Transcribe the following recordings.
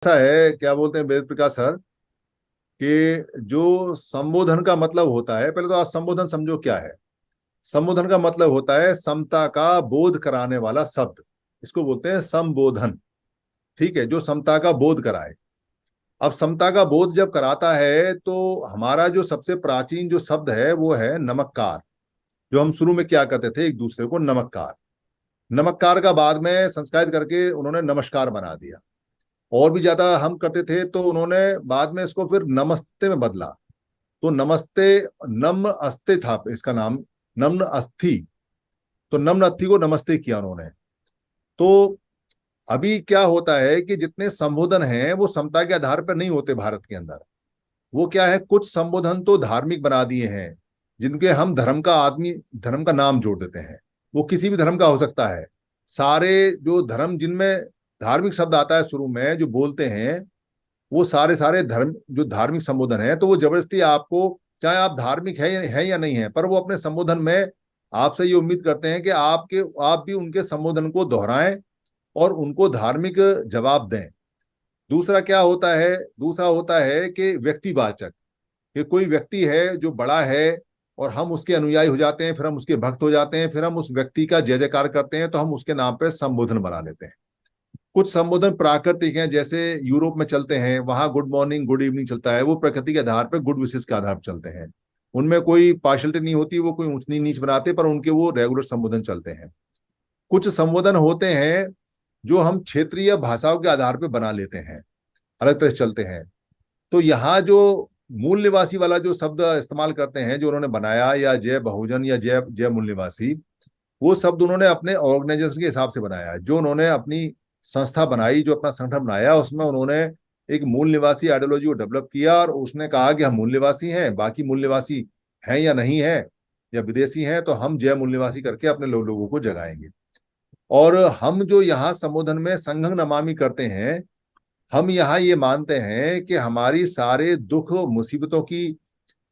ऐसा है, क्या बोलते हैं वेद प्रकाश सर, कि जो संबोधन का मतलब होता है, पहले तो आप संबोधन समझो क्या है। संबोधन का मतलब होता है समता का बोध कराने वाला शब्द। इसको बोलते हैं संबोधन। ठीक है, जो समता का बोध कराए। अब समता का बोध जब कराता है तो हमारा जो सबसे प्राचीन जो शब्द है वो है नमस्कार। जो हम शुरू में क्या करते थे, एक दूसरे को नमस्कार। नमस्कार का बाद में संस्कारित करके उन्होंने नमस्कार बना दिया। और भी ज्यादा हम करते थे तो उन्होंने बाद में इसको फिर नमस्ते में बदला। तो नमस्ते, नम्र अस्ते था इसका नाम, नम्र अस्थि। तो नम्र अस्थि को नमस्ते किया उन्होंने। तो अभी क्या होता है कि जितने संबोधन हैं वो समता के आधार पर नहीं होते भारत के अंदर। वो क्या है, कुछ संबोधन तो धार्मिक बना दिए हैं, जिनके हम धर्म का आदमी, धर्म का नाम जोड़ देते हैं। वो किसी भी धर्म का हो सकता है। सारे जो धर्म जिनमें धार्मिक शब्द आता है शुरू में जो बोलते हैं, वो सारे सारे धर्म जो धार्मिक संबोधन है, तो वो जबरदस्ती आपको, चाहे आप धार्मिक है या नहीं है, पर वो अपने संबोधन में आपसे ये उम्मीद करते हैं कि आप भी उनके संबोधन को दोहराएं और उनको धार्मिक जवाब दें। दूसरा क्या होता है, दूसरा होता है कि व्यक्तिवाचक, कि कोई व्यक्ति है जो बड़ा है और हम उसके अनुयायी हो जाते हैं, फिर हम उसके भक्त हो जाते हैं, फिर हम उस व्यक्ति का जय जयकार करते हैं, तो हम उसके नाम पे संबोधन बना लेते हैं। कुछ संबोधन प्राकृतिक हैं, जैसे यूरोप में चलते हैं, वहां गुड मॉर्निंग गुड इवनिंग चलता है, वो प्रकृति के आधार पर गुड विशेष के आधार पर चलते हैं। उनमें कोई पार्शलिटी नहीं होती, वो कोई ऊंच नीच बनाते, पर उनके वो रेगुलर संबोधन चलते हैं। कुछ संबोधन होते हैं जो हम क्षेत्रीय भाषाओं के आधार पर बना लेते हैं, अलग तरह से चलते हैं। तो यहाँ जो मूल निवासी वाला जो शब्द इस्तेमाल करते हैं, जो उन्होंने बनाया, या जय बहुजन या जय जय मूल निवासी, वो शब्द उन्होंने अपने ऑर्गेनाइजेशन के हिसाब से बनाया है। जो उन्होंने अपनी संस्था बनाई, जो अपना संगठन बनाया, उसमें उन्होंने एक मूल निवासी आइडियोलॉजी को डेवलप किया और उसने कहा कि हम मूल निवासी हैं, बाकी मूल निवासी हैं या नहीं है या विदेशी हैं, तो हम जय मूल निवासी करके अपने लोगों को जगाएंगे। और हम जो यहाँ संबोधन में संघं नमामि करते हैं, हम यहाँ ये मानते हैं कि हमारी सारे दुख मुसीबतों की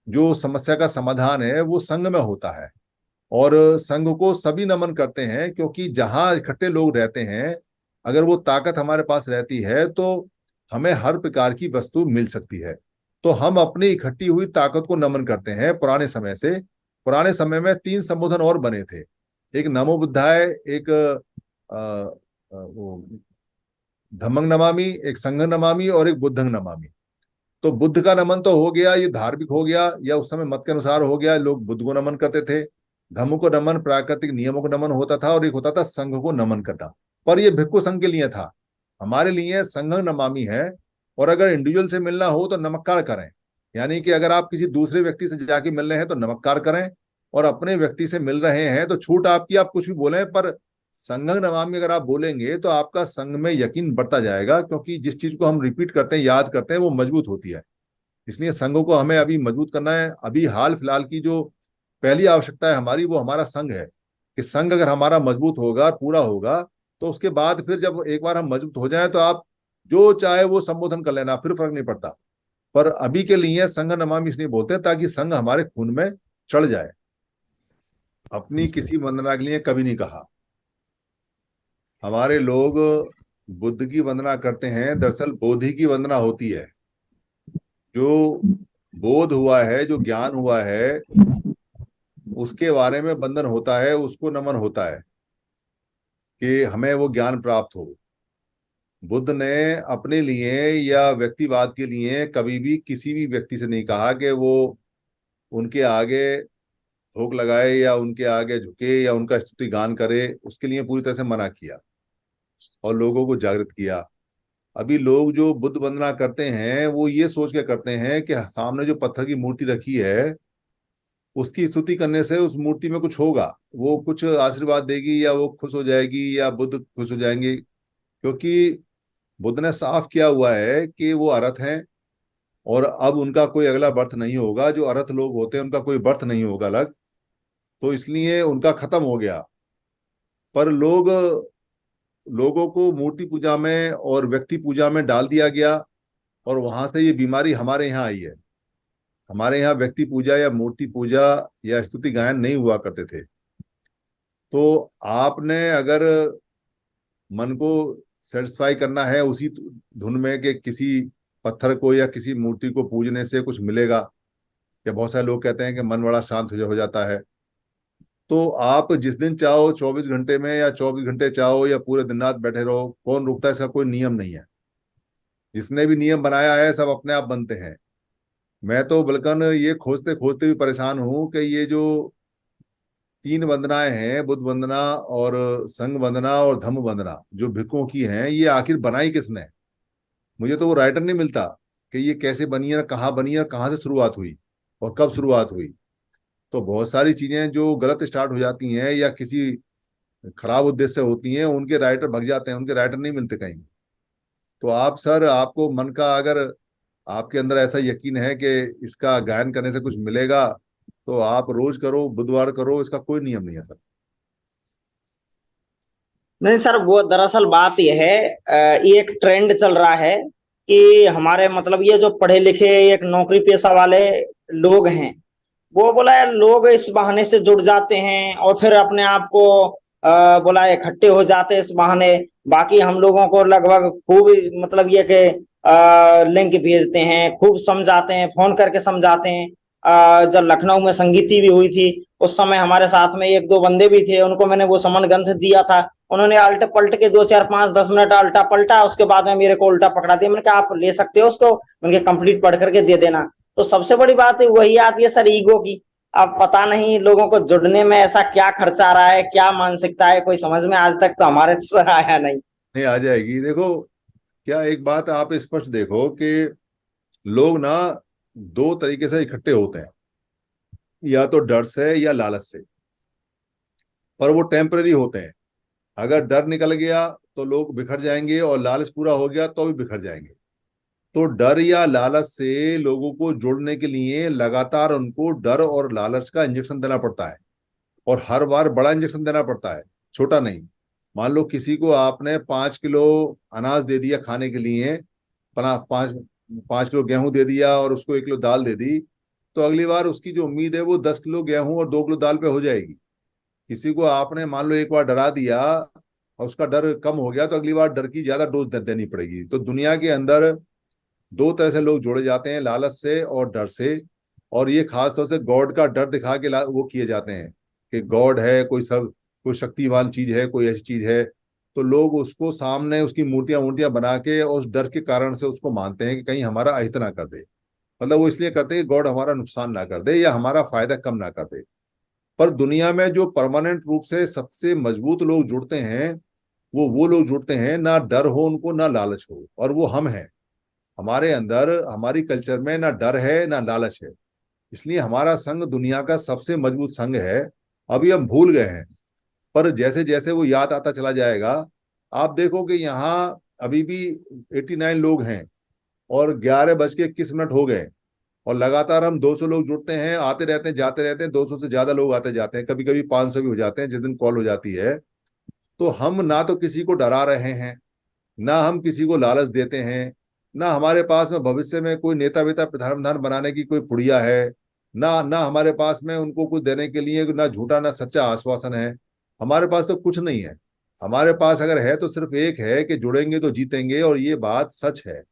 जो समस्या का समाधान है वो संघ में होता है। और संघ को सभी नमन करते हैं, क्योंकि जहां इकट्ठे लोग रहते हैं, अगर वो ताकत हमारे पास रहती है तो हमें हर प्रकार की वस्तु मिल सकती है। तो हम अपनी इकट्ठी हुई ताकत को नमन करते हैं पुराने समय से। पुराने समय में तीन संबोधन और बने थे। एक नमो बुद्धाय, एक वो धम्मंग नमामि, एक संघं नमामि और एक बुद्धंग नमामि। तो बुद्ध का नमन तो हो गया, ये धार्मिक हो गया या उस समय मत के अनुसार हो गया, लोग बुद्ध को नमन करते थे। धम्म को नमन प्राकृतिक नियमों को नमन होता था, और एक होता था संघ को नमन करना। पर ये भिक्खु संघ के लिए था, हमारे लिए संघं नमामि है। और अगर इंडिविजुअल से मिलना हो तो नमस्कार करें, यानी कि अगर आप किसी दूसरे व्यक्ति से जाके मिल रहे हैं तो नमस्कार करें, और अपने व्यक्ति से मिल रहे हैं तो छूट आपकी, आप कुछ भी बोलें, पर संघं नमामि अगर आप बोलेंगे तो आपका संघ में यकीन बढ़ता जाएगा, क्योंकि जिस चीज को हम रिपीट करते हैं, याद करते हैं, वो मजबूत होती है। इसलिए संघों को हमें अभी मजबूत करना है। अभी हाल फिलहाल की जो पहली आवश्यकता है हमारी, वो हमारा संघ है। कि संघ अगर हमारा मजबूत होगा, पूरा होगा, तो उसके बाद फिर जब एक बार हम मजबूत हो जाएं तो आप जो चाहे वो संबोधन कर लेना, फिर फर्क नहीं पड़ता। पर अभी के लिए संघ नमामि इसलिए बोलते हैं ताकि संघ हमारे खून में चढ़ जाए। अपनी जी। किसी वंदना के लिए कभी नहीं कहा। हमारे लोग बुद्ध की वंदना करते हैं, दरअसल बोधि की वंदना होती है। जो बोध हुआ है, जो ज्ञान हुआ है, उसके बारे में बंधन होता है, उसको नमन होता है कि हमें वो ज्ञान प्राप्त हो। बुद्ध ने अपने लिए या व्यक्तिवाद के लिए कभी भी किसी भी व्यक्ति से नहीं कहा कि वो उनके आगे भोग लगाए या उनके आगे झुके या उनका स्तुति गान करे। उसके लिए पूरी तरह से मना किया और लोगों को जागृत किया। अभी लोग जो बुद्ध वंदना करते हैं वो ये सोच के करते हैं कि सामने जो पत्थर की मूर्ति रखी है, उसकी स्तुति करने से उस मूर्ति में कुछ होगा, वो कुछ आशीर्वाद देगी या वो खुश हो जाएगी या बुद्ध खुश हो जाएंगे। क्योंकि बुद्ध ने साफ किया हुआ है कि वो अर्हत हैं, और अब उनका कोई अगला बर्थ नहीं होगा। जो अर्हत लोग होते हैं उनका कोई बर्थ नहीं होगा अलग, तो इसलिए उनका खत्म हो गया। पर लोगों को मूर्ति पूजा में और व्यक्ति पूजा में डाल दिया गया, और वहां से ये बीमारी हमारे यहाँ आई है। हमारे यहाँ व्यक्ति पूजा या मूर्ति पूजा या स्तुति गायन नहीं हुआ करते थे। तो आपने अगर मन को सेटिस्फाई करना है उसी धुन में कि किसी पत्थर को या किसी मूर्ति को पूजने से कुछ मिलेगा। या बहुत सारे लोग कहते हैं कि मन बड़ा शांत हो जाता है। तो आप जिस दिन चाहो 24 घंटे में या 24 घंटे चाहो या पूरे दिन रात बैठे रहो, कौन रोकता है? इसका कोई नियम नहीं है। जिसने भी नियम बनाया है सब अपने आप बनते हैं। मैं तो बल्कि ये खोजते खोजते भी परेशान हूं कि ये जो 3 वंदनाएं हैं, बुद्ध वंदना और संघ वंदना और धम्म वंदना, जो भिक्षुओं की हैं, ये आखिर बनाई किसने? मुझे तो वो राइटर नहीं मिलता कि ये कैसे बनी है, कहाँ बनी है, कहाँ से शुरुआत हुई और कब शुरुआत हुई। तो बहुत सारी चीजें जो गलत स्टार्ट हो जाती हैं या किसी खराब उद्देश्य से होती हैं, उनके राइटर भग जाते हैं, उनके राइटर नहीं मिलते कहीं। तो आप सर, आपको मन का अगर आपके अंदर ऐसा यकीन है कि इसका गायन करने से कुछ मिलेगा, तो आप रोज करो, बुधवार करो, इसका कोई नियम नहीं है सर। नहीं सर, वो दरअसल बात यह है, ये एक ट्रेंड चल रहा है कि हमारे मतलब ये जो पढ़े लिखे एक नौकरी पेशा वाले लोग हैं, वो बोला यार लोग इस बहाने से जुड़ जाते हैं और फिर अपने आप को बोला इकट्ठे हो जाते हैं इस बहाने। बाकी हम लोगों को लगभग खूब मतलब ये कि लिंक भेजते हैं, खूब समझाते हैं, फोन करके समझाते हैं। जब लखनऊ में संगीति भी हुई थी, उस समय हमारे साथ में एक दो बंदे भी थे, उनको मैंने वो समन ग्रंथ दिया था। उन्होंने अल्ट पलट के 2 4 5 10 मिनट अल्टा पलटा, उसके बाद में मेरे को उल्टा पकड़ा दिया। मैंने कहा आप ले सकते हो उसको, उनके कंप्लीट पढ़ करके दे देना। तो सबसे बड़ी बात है वही आती है सर, ईगो की। अब पता नहीं लोगों को जुड़ने में ऐसा क्या खर्चा आ रहा है, क्या मानसिकता है, कोई समझ में आज तक तो हमारे तो सर आया नहीं। नहीं, आ जाएगी। देखो, क्या एक बात आप स्पष्ट देखो कि लोग ना 2 तरीके से इकट्ठे होते हैं, या तो डर से या लालच से। पर वो टेम्पररी होते हैं। अगर डर निकल गया तो लोग बिखर जाएंगे, और लालच पूरा हो गया तो भी बिखर जाएंगे। तो डर या लालच से लोगों को जोड़ने के लिए लगातार उनको डर और लालच का इंजेक्शन देना पड़ता है, और हर बार बड़ा इंजेक्शन देना पड़ता है, छोटा नहीं। मान लो किसी को आपने 5 किलो अनाज दे दिया खाने के लिए, पाँच 5 किलो गेहूं दे दिया और उसको 1 किलो दाल दे दी, तो अगली बार उसकी जो उम्मीद है वो 10 किलो गेहूं और 2 किलो दाल पे हो जाएगी। किसी को आपने मान लो एक बार डरा दिया और उसका डर कम हो गया, तो अगली बार डर की ज्यादा डोज देनी पड़ेगी। तो दुनिया के अंदर 2 तरह से लोग जोड़े जाते हैं, लालच से और डर से। और ये खास तौर से गॉड का डर दिखा के वो किए जाते हैं कि गॉड है, कोई सब, कोई शक्तिवान चीज है, कोई ऐसी चीज है। तो लोग उसको सामने उसकी मूर्तियां मूर्तियां बना के और उस डर के कारण से उसको मानते हैं कि कहीं हमारा अहित ना कर दे। मतलब वो इसलिए करते हैं कि गॉड हमारा नुकसान ना कर दे या हमारा फायदा कम ना कर दे। पर दुनिया में जो परमानेंट रूप से सबसे मजबूत लोग जुड़ते हैं, वो लोग जुड़ते हैं ना डर हो उनको, ना लालच हो, और वो हम हैं। हमारे अंदर, हमारी कल्चर में ना डर है ना लालच है। इसलिए हमारा संघ दुनिया का सबसे मजबूत संघ है। अभी हम भूल गए हैं, पर जैसे जैसे वो याद आता चला जाएगा। आप देखो कि यहाँ अभी भी 89 लोग हैं और 11:21 हो गए, और लगातार हम 200 लोग जुड़ते हैं, आते रहते हैं, जाते रहते हैं, 200 से ज्यादा लोग आते जाते हैं, कभी कभी 500 भी हो जाते हैं जिस दिन कॉल हो जाती है। तो हम ना तो किसी को डरा रहे हैं, ना हम किसी को लालच देते हैं, ना हमारे पास में भविष्य में कोई नेता वेता प्रधान बनाने की कोई पुड़िया है, ना ना हमारे पास में उनको कुछ देने के लिए ना झूठा ना सच्चा आश्वासन है। हमारे पास तो कुछ नहीं है। हमारे पास अगर है तो सिर्फ एक है कि जुड़ेंगे तो जीतेंगे, और ये बात सच है।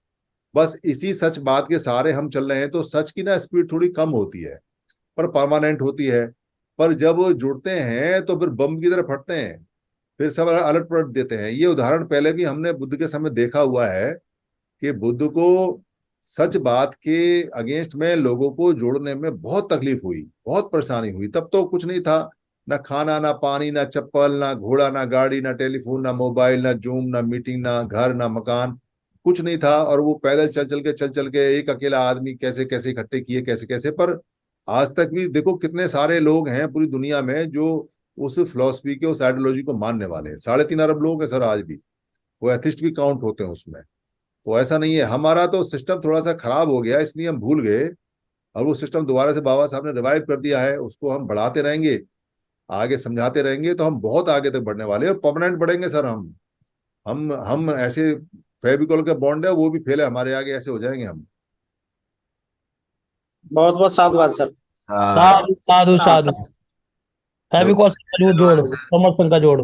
बस इसी सच बात के सहारे हम चल रहे हैं। तो सच की ना स्पीड थोड़ी कम होती है, पर परमानेंट होती है। पर जब वो जुड़ते हैं तो फिर बम की तरह फटते हैं, फिर सब अलट पलट देते हैं। ये उदाहरण पहले भी हमने बुद्ध के समय देखा हुआ है कि बुद्ध को सच बात के अगेंस्ट में लोगों को जोड़ने में बहुत तकलीफ हुई, बहुत परेशानी हुई। तब तो कुछ नहीं था, ना खाना, ना पानी, ना चप्पल, ना घोड़ा, ना गाड़ी, ना टेलीफोन, ना मोबाइल, ना जूम, ना मीटिंग, ना घर, ना मकान, कुछ नहीं था। और वो पैदल चल चल के एक अकेला आदमी कैसे कैसे इकट्ठे किए, कैसे कैसे। पर आज तक भी देखो कितने सारे लोग हैं पूरी दुनिया में जो उस फिलॉसफी के, उस आइडियोलॉजी को मानने वाले हैं। 3.5 अरब लोग हैं सर आज भी। वो एथिस्ट भी काउंट होते हैं उसमें। तो ऐसा नहीं है। हमारा तो सिस्टम थोड़ा सा खराब हो गया, इसलिए हम भूल गए। और वो सिस्टम दोबारा से बाबा साहब ने रिवाइव कर दिया है, उसको हम बढ़ाते रहेंगे, आगे समझाते रहेंगे, तो हम बहुत आगे तक बढ़ने वाले हैं और परमानेंट बढ़ेंगे सर। हम ऐसे फेविकॉल के बॉन्ड है वो भी फेल है हमारे आगे, ऐसे हो जाएंगे हम। बहुत बहुत साधुवाद सर। हाँ। साधु साधु साधु। चलो। फेविकॉल से मजबूत जोड़, समर संघ का जोड़।